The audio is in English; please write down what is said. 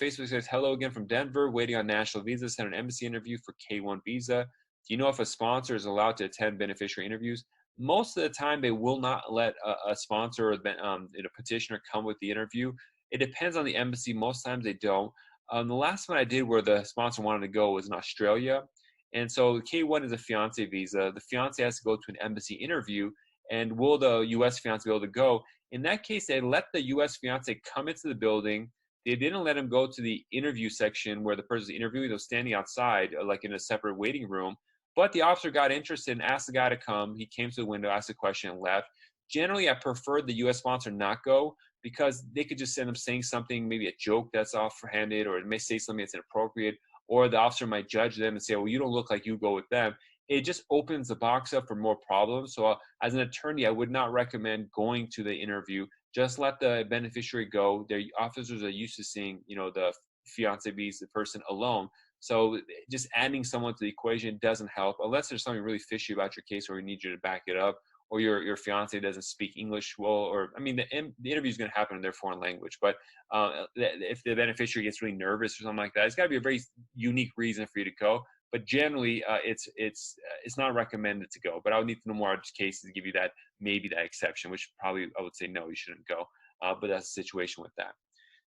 Facebook says, hello again from Denver, waiting on national visa, sent an embassy interview for K-1 visa. Do you know if a sponsor is allowed to attend beneficiary interviews? Most of the time, they will not let a sponsor or a petitioner come with the interview. It depends on the embassy. Most times they don't. The last one I did where the sponsor wanted to go was in Australia. And so K-1 is a fiance visa. The fiance has to go to an embassy interview. And will the U.S. fiance be able to go? In that case, they let the U.S. fiance come into the building. They didn't let him go to the interview section where the person's interviewing. They were standing outside, like in a separate waiting room. But the officer got interested and asked the guy to come. He came to the window, asked a question, and left. Generally, I preferred the U.S. sponsor not go because they could just end up saying something, maybe a joke that's offhanded, or it may say something that's inappropriate, or the officer might judge them and say, well, you don't look like you go with them. It just opens the box up for more problems. So as an attorney, I would not recommend going to the interview. Just let the beneficiary go. Their officers are used to seeing, the fiance visa person alone. So just adding someone to the equation doesn't help unless there's something really fishy about your case where we need you to back it up, or your fiance doesn't speak English well, or I mean the interview is going to happen in their foreign language. But if the beneficiary gets really nervous or something like that, it's got to be a very unique reason for you to go. But generally, it's not recommended to go. But I would need to know more of cases to give you that maybe that exception, which probably I would say no, you shouldn't go. But that's the situation with that.